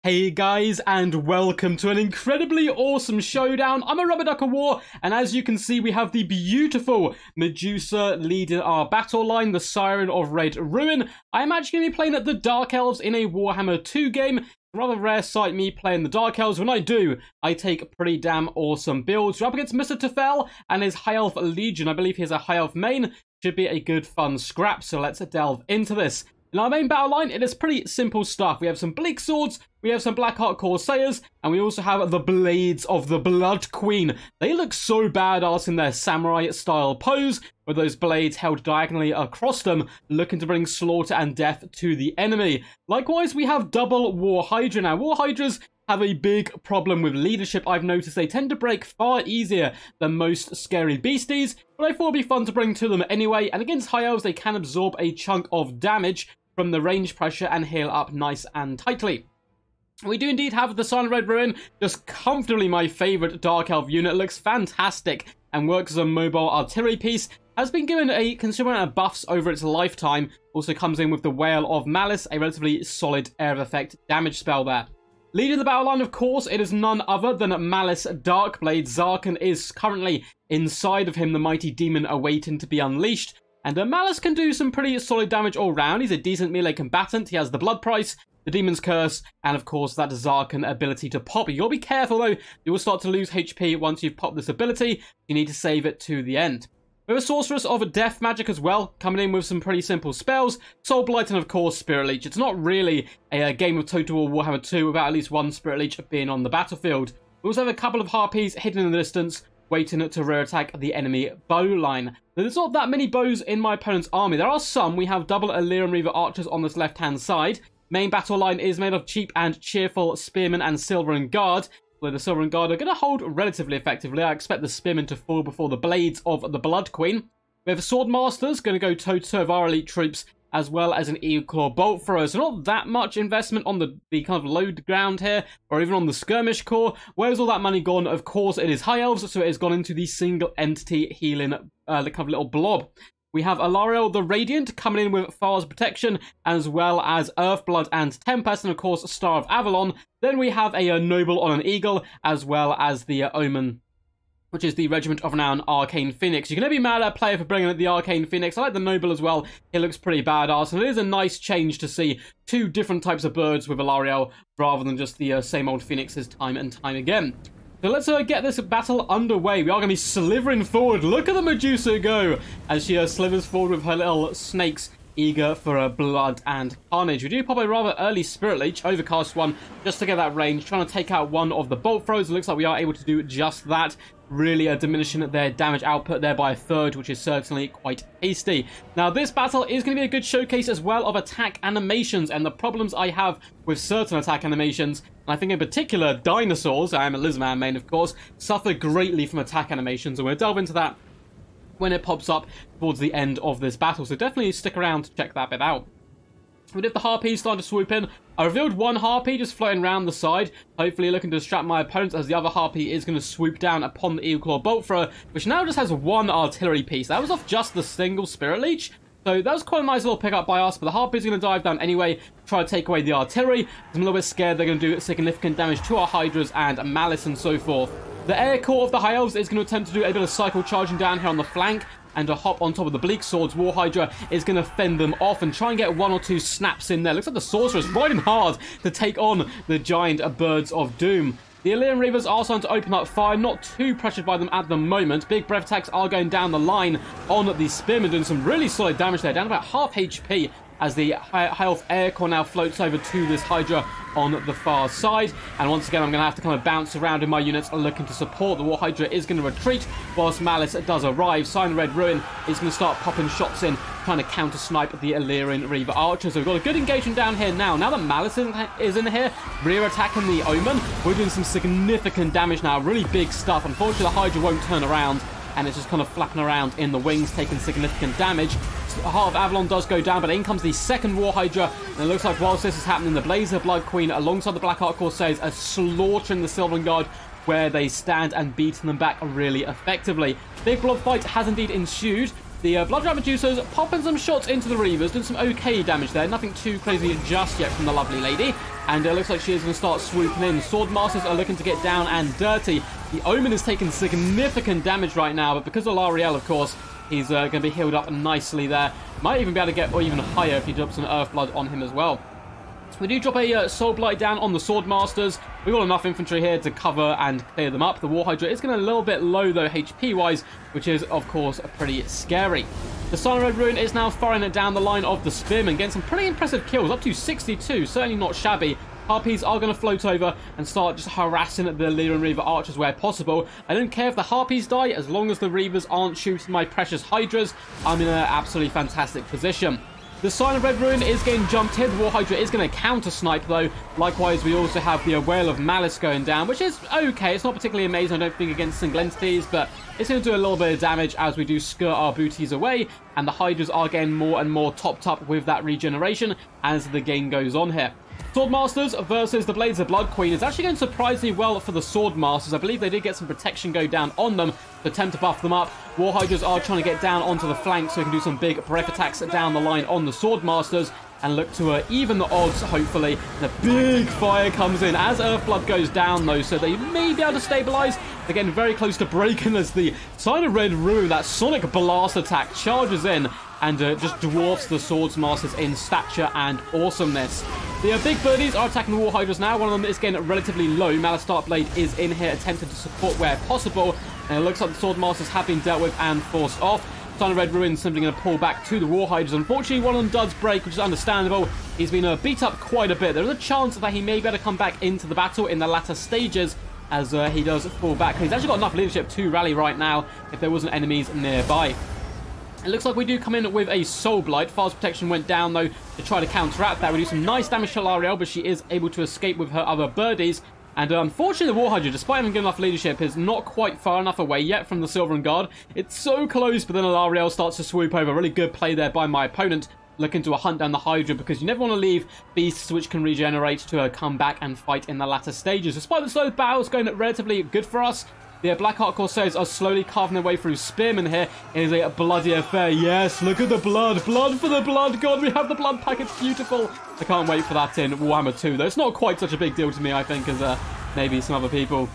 Hey guys, and welcome to an incredibly awesome showdown. I'm a Rubber Duck of War, and as you can see, we have the beautiful Medusa leading our battle line, the Siren of Red Ruin. I'm actually going to be playing at the Dark Elves in a Warhammer 2 game. Rather rare sight me playing the Dark Elves. When I do, I take pretty damn awesome builds. We're up against Mr. Tefel and his High Elf Legion. I believe he has a High Elf main. Should be a good fun scrap, so let's delve into this. In our main battle line, it is pretty simple stuff. We have some Bleak Swords, we have some Blackheart Corsairs, and we also have the Blades of the Blood Queen. They look so badass in their samurai-style pose, with those blades held diagonally across them, looking to bring slaughter and death to the enemy. Likewise, we have double War Hydra. Now, War Hydras have a big problem with leadership. I've noticed they tend to break far easier than most scary beasties, but I thought it'd be fun to bring to them anyway, and against High Elves, they can absorb a chunk of damage from the range pressure and heal up nice and tightly. We do indeed have the Siren of Red Ruin, just comfortably my favourite Dark Elf unit. It looks fantastic and works as a mobile artillery piece. Has been given a considerable amount of buffs over its lifetime. Also comes in with the Whale of Malice, a relatively solid area of effect damage spell there. Leading the battle line, of course, it is none other than Malice Darkblade. Zarkan is currently inside of him, the mighty demon awaiting to be unleashed. And Malice can do some pretty solid damage all round. He's a decent melee combatant. He has the Blood Price, the Demon's Curse, and of course that Zarkan ability to pop. You gotta be careful though. You will start to lose HP once you've popped this ability. You need to save it to the end. We have a Sorceress of Death Magic as well, coming in with some pretty simple spells. Soul Blight and of course Spirit Leech. It's not really a game of Total War Warhammer 2 without at least one Spirit Leech being on the battlefield. We also have a couple of Harpies hidden in the distance, waiting to rear attack the enemy bow line. Now, there's not that many bows in my opponent's army. There are some. We have double Illyrian Reaver archers on this left-hand side. Main battle line is made of cheap and cheerful spearmen and Silveren Guard, where the Silveren Guard are going to hold relatively effectively. I expect the spearmen to fall before the blades of the Blood Queen. We have Sword Masters going to go toe-to-toe with our elite troops, as well as an Eagle Claw Bolt Thrower. So not that much investment on the kind of low ground here, or even on the Skirmish Corps. Where's all that money gone? Of course, it is High Elves, so it has gone into the single entity healing, the kind of little blob. We have Alariel the Radiant coming in with Far's Protection, as well as Earthblood and Tempest, and of course Star of Avalon. Then we have a Noble on an Eagle, as well as the Omen, which is the Regiment of Renown Arcane Phoenix. You can never be mad at a player for bringing in the Arcane Phoenix. I like the Noble as well. It looks pretty badass, and it is a nice change to see two different types of birds with Alariel, rather than just the same old Phoenixes time and time again. So let's get this battle underway. We are going to be slithering forward. Look at the Medusa go as she slithers forward with her little snakes, eager for blood and carnage. We do pop a rather early Spirit Leech, overcast one, just to get that range, trying to take out one of the bolt throws. It looks like we are able to do just that, really diminishing their damage output there by a third, which is certainly quite tasty. Now, this battle is going to be a good showcase as well of attack animations and the problems I have with certain attack animations. And I think in particular, dinosaurs, I am a Lizman main, of course, suffer greatly from attack animations, and we'll delve into that when it pops up towards the end of this battle, so definitely stick around to check that bit out. We did the Harpies starting to swoop in. I revealed one Harpy just floating around the side, hopefully looking to distract my opponents, as the other Harpy is going to swoop down upon the Eagle Claw Bolt Thrower, which now just has one artillery piece. That was off just the single Spirit Leech, so that was quite a nice little pickup by us, but the Harpy's going to dive down anyway, try to take away the artillery. I'm a little bit scared they're going to do significant damage to our Hydras and Malice and so forth. The Air Corps of the High Elves is going to attempt to do a bit of cycle charging down here on the flank, and to hop on top of the Bleak Swords. War Hydra is going to fend them off and try and get one or two snaps in there. Looks like the Sorceress riding hard to take on the giant Birds of Doom. The Illyrian Reavers are starting to open up fire, not too pressured by them at the moment. Big breath attacks are going down the line on the Spearmen, doing some really solid damage there, down about half HP, as the High Elf Air Corps now floats over to this Hydra on the far side. And once again, I'm going to have to kind of bounce around in my units looking to support. The War Hydra is going to retreat whilst Malice does arrive. Siren of Red Ruin is going to start popping shots in, trying to counter-snipe the Illyrian Reaver archers. So we've got a good engagement down here now. Now that Malice is in here, rear attacking the Omen, we're doing some significant damage now. Really big stuff. Unfortunately, the Hydra won't turn around, and it's just kind of flapping around in the wings, taking significant damage. Heart of Avalon does go down, but in comes the second War Hydra, and it looks like whilst this is happening, the Blaze of Blood Queen alongside the Blackheart Corsairs are slaughtering the Silveren Guard where they stand and beating them back really effectively. Big blood fight has indeed ensued, The Blood Rat Medusas popping some shots into the Reavers, doing some okay damage there. Nothing too crazy just yet from the lovely lady. And it looks like she is going to start swooping in. Swordmasters are looking to get down and dirty. The Omen is taking significant damage right now, but because of Lariel, of course, he's going to be healed up nicely there. Might even be able to get even higher if he drops some Earthblood on him as well. We do drop a Soul Blight down on the Swordmasters. We've got enough infantry here to cover and clear them up. The War Hydra is going a little bit low, though, HP-wise, which is, of course, pretty scary. The Silent Red Ruin is now firing it down the line of the Spearmen, getting some pretty impressive kills, up to 62, certainly not shabby. Harpies are going to float over and start just harassing the Lyran Reaver archers where possible. I don't care if the Harpies die, as long as the Reavers aren't shooting my precious Hydras, I'm in an absolutely fantastic position. The Silent Red Ruin is getting jumped here. The War Hydra is going to counter-snipe, though. Likewise, we also have the Whale of Malice going down, which is okay. It's not particularly amazing, I don't think, against single entities, but it's going to do a little bit of damage as we do skirt our booties away, and the Hydras are getting more and more topped up with that regeneration as the game goes on here. Swordmasters versus the Blades of Blood Queen is actually going surprisingly well for the Swordmasters. I believe they did get some protection go down on them to attempt to buff them up. War Hydras are trying to get down onto the flank so we can do some big breath attacks down the line on the Swordmasters and look to even the odds, hopefully. And a big fire comes in as Earthblood goes down, though, so they may be able to stabilize. They're getting very close to breaking as the Silent Red Ruin, that Sonic Blast attack, charges in and just dwarfs the Swordsmasters in stature and awesomeness. The big birdies are attacking the War Hydras now. One of them is getting relatively low. Malice Darkblade is in here attempting to support where possible. And it looks like the Swordmasters have been dealt with and forced off. Silent Red Ruin simply going to pull back to the War Hydras. Unfortunately, one of them does break, which is understandable. He's been beat up quite a bit. There is a chance that he may be able to come back into the battle in the latter stages as he does fall back. He's actually got enough leadership to rally right now if there wasn't enemies nearby. It looks like we do come in with a Soul Blight. Fast Protection went down, though, to try to counteract that. We do some nice damage to Lariel, but she is able to escape with her other birdies. And unfortunately, the War Hydra, despite having good enough leadership, is not quite far enough away yet from the Silvern Guard. It's so close, but then Lariel starts to swoop over. Really good play there by my opponent, looking to hunt down the Hydra, because you never want to leave beasts which can regenerate to come back and fight in the latter stages. Despite the slow battles going relatively good for us, the Blackheart Corsairs are slowly carving their way through Spearmen here. It is a bloody affair. Yes, look at the blood. Blood for the blood god. We have the blood pack. It's beautiful. I can't wait for that in Warhammer 2, though. It's not quite such a big deal to me, I think, as maybe some other people.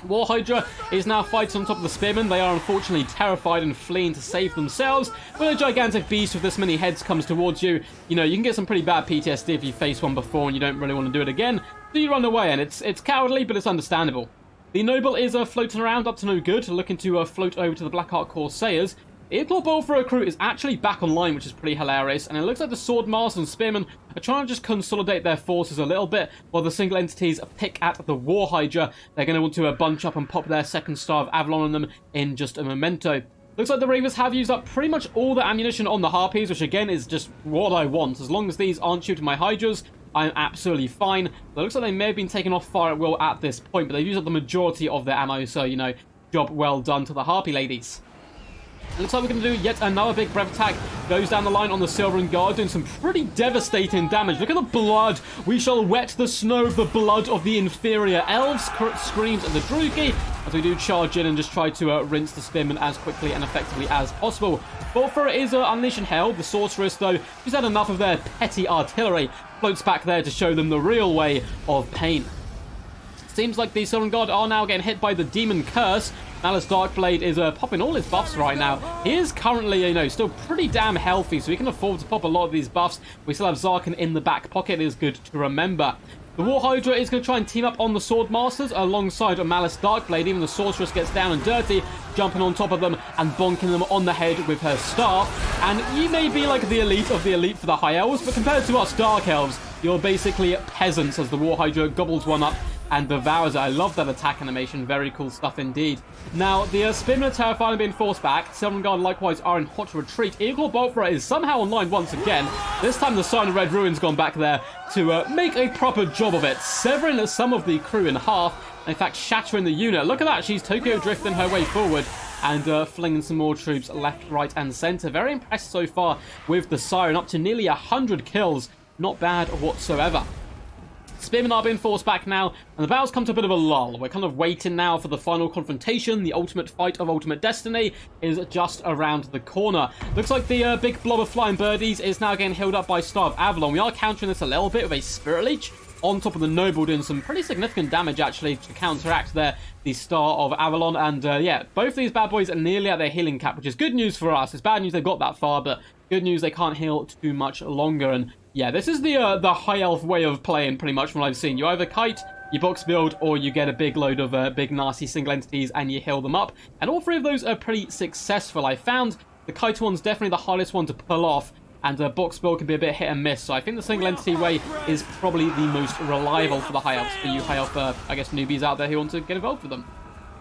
War Hydra is now fighting on top of the Spearmen. They are unfortunately terrified and fleeing to save themselves. When a gigantic beast with this many heads comes towards you, you know, you can get some pretty bad PTSD if you face one before and you don't really want to do it again. So you run away, and it's cowardly, but it's understandable. The Noble is floating around up to no good, looking to float over to the Blackheart Corsairs. The Iglor Bolfer crew is actually back online, which is pretty hilarious, and it looks like the Swordmasters and Spearmen are trying to just consolidate their forces a little bit, while the single entities pick at the War Hydra. They're going to want to bunch up and pop their second Star of Avalon on them in just a memento. Looks like the Reavers have used up pretty much all the ammunition on the Harpies, which again is just what I want. As long as these aren't shooting my Hydras, I'm absolutely fine. It looks like they may have been taken off fire at will at this point, but they've used up the majority of their ammo, so, you know, job well done to the Harpy ladies. It looks like we're going to do yet another big breath attack. Goes down the line on the Silvern Guard, doing some pretty devastating damage. Look at the blood. We shall wet the snow of the blood of the inferior elves. Screams at the Drugi as we do charge in and just try to rinse the Spearmen as quickly and effectively as possible. Bolfer is unleashing hell. The Sorceress, though, she's had enough of their petty artillery. Floats back there to show them the real way of pain. Seems like the Silvern Guard are now getting hit by the Demon Curse. Malice Darkblade is popping all his buffs right now. He is currently, you know, still pretty damn healthy, so he can afford to pop a lot of these buffs. We still have Zarkin in the back pocket. It is good to remember. The War Hydra is going to try and team up on the Swordmasters alongside Malice Darkblade. Even the Sorceress gets down and dirty, jumping on top of them and bonking them on the head with her staff. And you may be like the elite of the elite for the High Elves, but compared to us Dark Elves, you're basically peasants as the War Hydra gobbles one up and devours it. I love that attack animation. Very cool stuff indeed. Now, the Spearmen are terrified and being forced back. Silvern Guard likewise are in hot retreat. Iglor Bolfer is somehow online once again. This time the Silent Red Ruin's gone back there to make a proper job of it, severing some of the crew in half. In fact, shattering the unit. Look at that. She's Tokyo drifting her way forward and flinging some more troops left, right, and center. Very impressed so far with the Siren. Up to nearly 100 kills. Not bad whatsoever. Spearmen are being forced back now, and the battle's come to a bit of a lull. We're kind of waiting now for the final confrontation. The ultimate fight of Ultimate Destiny is just around the corner. Looks like the big blob of flying birdies is now getting healed up by Star of Avalon. We are countering this a little bit with a Spirit Leech on top of the Noble, doing some pretty significant damage, actually, to counteract the Star of Avalon. And, yeah, both of these bad boys are nearly at their healing cap, which is good news for us. It's bad news they've got that far, but good news they can't heal too much longer. And, yeah, this is the high elf way of playing, pretty much, from what I've seen. You either kite, you box build, or you get a big load of big, nasty single entities, and you heal them up. And all three of those are pretty successful. I found the kite one's definitely the hardest one to pull off, and box build can be a bit hit and miss. So I think the single entity way is probably the most reliable for the high elves, for you high elf, I guess, newbies out there who want to get involved with them.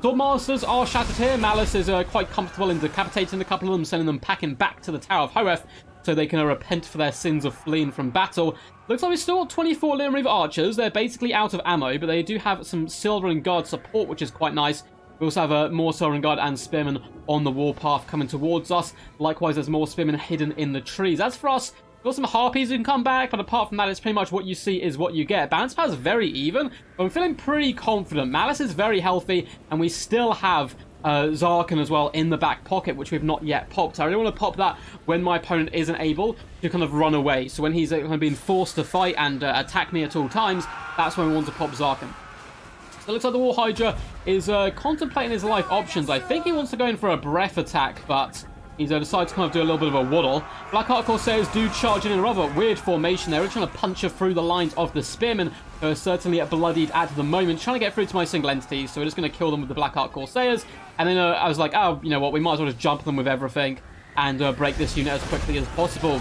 Swordmasters are shattered here. Malice is quite comfortable in decapitating a couple of them, sending them packing back to the Tower of Hoeth so they can repent for their sins of fleeing from battle. Looks like we've still got 24 Lyrium Reaver archers. They're basically out of ammo, but they do have some Silver and Guard support, which is quite nice. We also have more Silver and Guard and Spearmen on the warpath coming towards us. Likewise, there's more Spearmen hidden in the trees. As for us, we've got some Harpies who can come back, but apart from that, it's pretty much what you see is what you get. Balance power is very even, but I'm feeling pretty confident. Malice is very healthy, and we still have Zarkin as well in the back pocket, which we've not yet popped. I really want to pop that when my opponent isn't able to kind of run away. So when he's kind of being forced to fight and attack me at all times, that's when we want to pop Zarkin. So it looks like the War Hydra is contemplating his life options. I think he wants to go in for a breath attack, but he's decided to kind of do a little bit of a waddle. Blackheart Corsairs do charge in a rather weird formation. They're trying to punch through the lines of the Spearmen, who are certainly bloodied at the moment, trying to get through to my single entities. So we're just going to kill them with the Blackheart Corsairs. And then I was like, oh, you know what, we might as well just jump them with everything and break this unit as quickly as possible.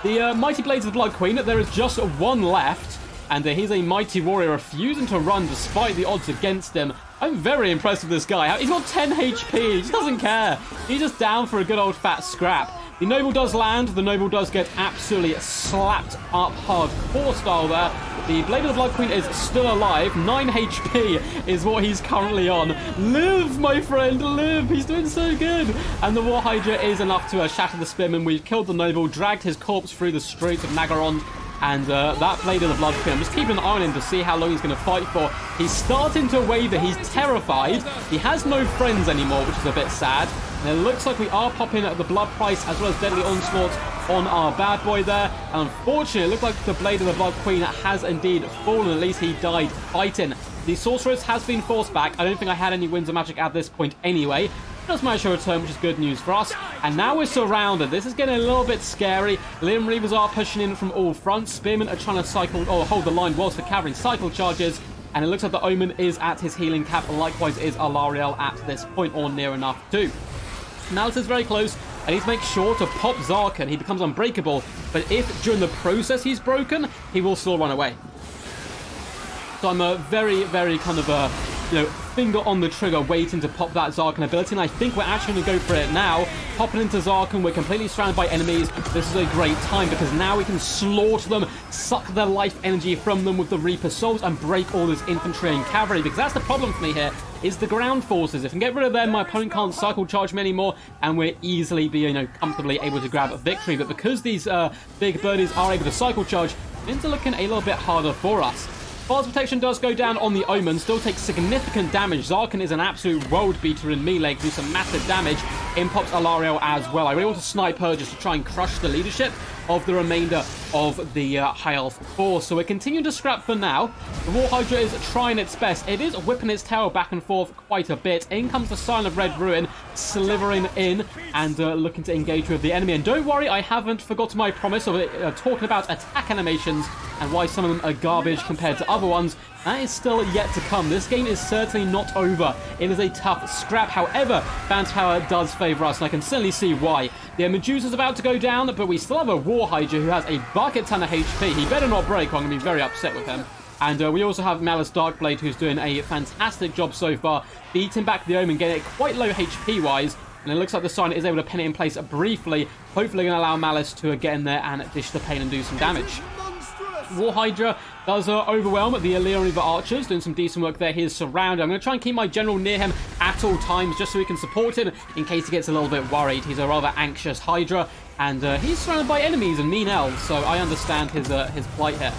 The Mighty Blades of the Blood Queen, there is just one left. And he's a mighty warrior refusing to run despite the odds against him. I'm very impressed with this guy. He's got 10 HP. He just doesn't care. He's just down for a good old fat scrap. The Noble does land. The Noble does get absolutely slapped up hardcore style there. The Blade of the Blood Queen is still alive. 9 HP is what he's currently on. Live, my friend, live. He's doing so good. And the War Hydra is enough to shatter the Spearman. We've killed the Noble, dragged his corpse through the streets of Naggarond. And that Blade of the Blood Queen, I'm just keeping an eye on him to see how long he's going to fight for. He's starting to waver. He's terrified. He has no friends anymore, which is a bit sad. And it looks like we are popping at the Blood Price as well as Deadly Onslaught on our bad boy there. And unfortunately, it looks like the Blade of the Blood Queen has indeed fallen. At least he died fighting. The Sorceress has been forced back. I don't think I had any Winds of Magic at this point anyway. Does manage to return, which is good news for us. And now we're surrounded. This is getting a little bit scary. Lyrium Reavers are pushing in from all fronts. Spearmen are trying to hold the line whilst the cavalry cycle charges. And it looks like the Omen is at his healing cap. Likewise is Alariel at this point, or near enough too. Malice is very close. I need to make sure to pop Zarkin. He becomes unbreakable. But if during the process he's broken, he will still run away. So I'm a very, very kind of finger on the trigger waiting to pop that Zarkin ability, and I think we're actually going to go for it now. Popping into Zarkin, we're completely surrounded by enemies. This is a great time because now we can slaughter them, suck their life energy from them with the Reaper Souls, and break all this infantry and cavalry, because that's the problem for me here, is the ground forces. If I can get rid of them, my opponent can't cycle charge me anymore, and we're easily comfortably able to grab a victory. But because these big birdies are able to cycle charge, things are looking a little bit harder for us. Fast Protection does go down on the Omen, still takes significant damage. Zarkin is an absolute world beater in melee, can do some massive damage. In pops Alariel as well. I really want to snipe her just to try and crush the leadership of the remainder of the High Elf force. So we're continuing to scrap for now. The War Hydra is trying its best. It is whipping its tail back and forth quite a bit. In comes the Sign of Red Ruin, slithering in and looking to engage with the enemy. And don't worry, I haven't forgotten my promise of talking about attack animations and why some of them are garbage compared to other ones. That is still yet to come. This game is certainly not over. It is a tough scrap. However, bounce power does favour us, and I can certainly see why. The Medusa's about to go down, but we still have a War Hydra who has a bucket ton of HP. He better not break, or I'm going to be very upset with him. And we also have Malice Darkblade, who's doing a fantastic job so far, beating back the Omen, getting it quite low HP-wise. And it looks like the Sign is able to pin it in place briefly, hopefully going to allow Malice to get in there and dish the pain and do some damage. War Hydra does overwhelm the Lyrium Reaver archers, doing some decent work there. He is surrounded. I'm going to try and keep my general near him at all times, just so we can support him in case he gets a little bit worried. He's a rather anxious Hydra, and he's surrounded by enemies and mean elves, so I understand his plight here.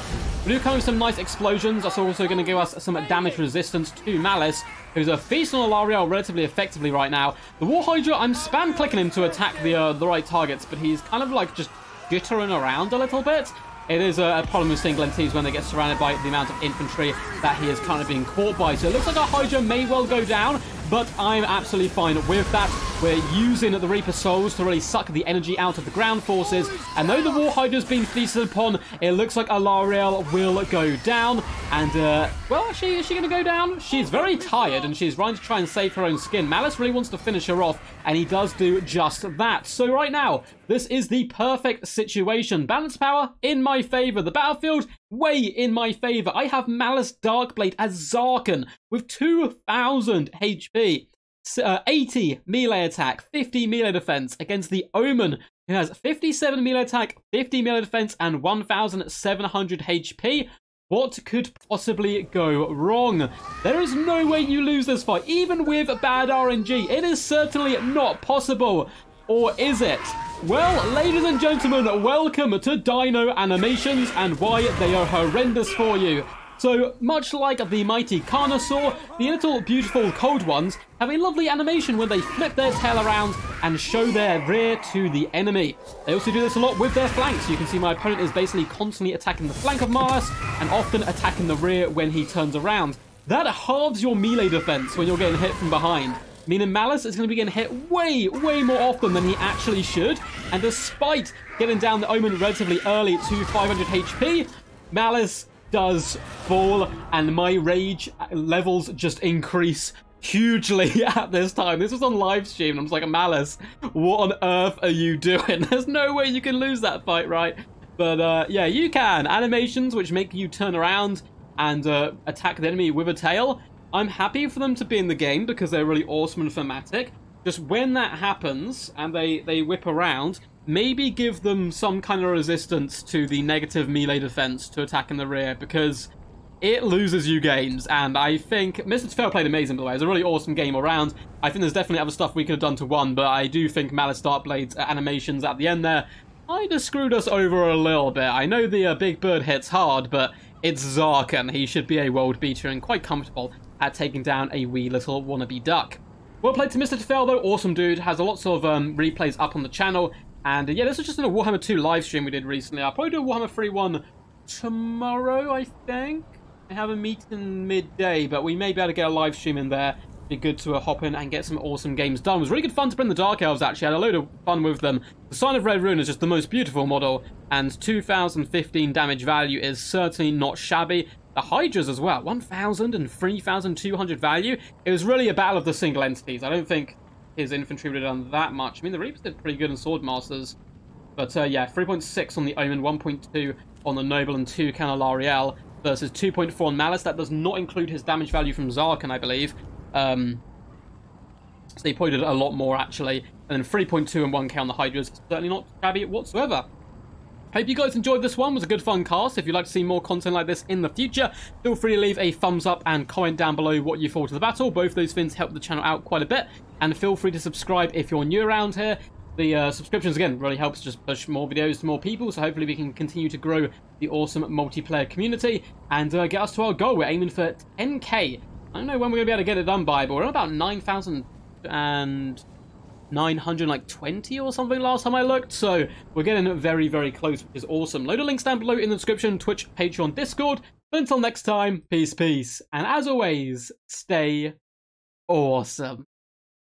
We do come with some nice explosions. That's also going to give us some damage resistance to Malice, who's feasting on Alarielle relatively effectively right now. The War Hydra, I'm spam clicking him to attack the right targets, but he's kind of like just jittering around a little bit. It is a problem with single entities when they get surrounded by the amount of infantry that he is kind of being caught by. So it looks like our Hydra may well go down, but I'm absolutely fine with that. We're using the Reaper Souls to really suck the energy out of the ground forces. And though the War Hydra's been feasted upon, it looks like Alarielle will go down. And, well, actually, is she going to go down? She's very tired, and she's trying to try and save her own skin. Malice really wants to finish her off, and he does do just that. So right now, this is the perfect situation. Balance power in my favor. The battlefield, way in my favor. I have Malice Darkblade as Zarkan with 2,000 HP. 80 melee attack, 50 melee defense against the Omen, who has 57 melee attack, 50 melee defense, and 1,700 HP. What could possibly go wrong? There is no way you lose this fight, even with bad RNG. It is certainly not possible. Or is it? Well, ladies and gentlemen, welcome to Dino Animations and why they are horrendous for you. So, much like the mighty Carnosaur, the little beautiful cold ones have a lovely animation when they flip their tail around and show their rear to the enemy. They also do this a lot with their flanks. You can see my opponent is basically constantly attacking the flank of Mars and often attacking the rear when he turns around. That halves your melee defense when you're getting hit from behind. Meaning Malice is going to be getting hit way more often than he actually should. And despite getting down the Omen relatively early to 500 HP, Malice does fall, and my rage levels just increase hugely at this time. This was on live stream, and I was like, Malice, what on earth are you doing? There's no way you can lose that fight, right? But yeah, you can. Animations which make you turn around and attack the enemy with a tail. I'm happy for them to be in the game because they're really awesome and thematic. Just when that happens and they whip around, maybe give them some kind of resistance to the negative melee defense to attack in the rear, because it loses you games. And I think Mr. Tefel played amazing, by the way. It was a really awesome game around. I think there's definitely other stuff we could have done to win, but I do think Malice Darkblade's animations at the end there kind of screwed us over a little bit. I know the Big Bird hits hard, but it's Zarkan. He should be a world beater and quite comfortable at taking down a wee little wannabe duck. Well played to Mr. Tefel, though. Awesome dude. Has a lots of replays up on the channel. And yeah, this was just in a Warhammer 2 live stream we did recently. I'll probably do a Warhammer 3 one tomorrow, I think. I have a meeting midday, but we may be able to get a live stream in there. Be good to hop in and get some awesome games done. It was really good fun to bring the Dark Elves, actually. I had a load of fun with them. The Sign of Red Ruin is just the most beautiful model, and 2,015 damage value is certainly not shabby. The Hydras as well, 1,000 and 3,200 value. It was really a battle of the single entities. I don't think his infantry would have done that much. I mean, the Reapers did pretty good in Swordmasters. But yeah, 3.6 on the Omen, 1.2 on the Noble, and 2 can Alarielle versus 2.4 on Malice. That does not include his damage value from Zarkan, I believe. So they probably did a lot more, actually. And then 3.2 and 1k on the Hydras. Certainly not shabby whatsoever. Hope you guys enjoyed this one. It was a good fun cast. If you'd like to see more content like this in the future, feel free to leave a thumbs up and comment down below what you thought of the battle. Both those things help the channel out quite a bit. And feel free to subscribe if you're new around here. The subscriptions, again, really helps just push more videos to more people. So hopefully we can continue to grow the awesome multiplayer community and get us to our goal. We're aiming for 10k. I don't know when we're going to be able to get it done by, but we're at about 9,920 or something last time I looked, so we're getting very, very close, which is awesome. Load of links down below in the description, Twitch, Patreon, Discord. But until next time, peace, and as always, stay awesome.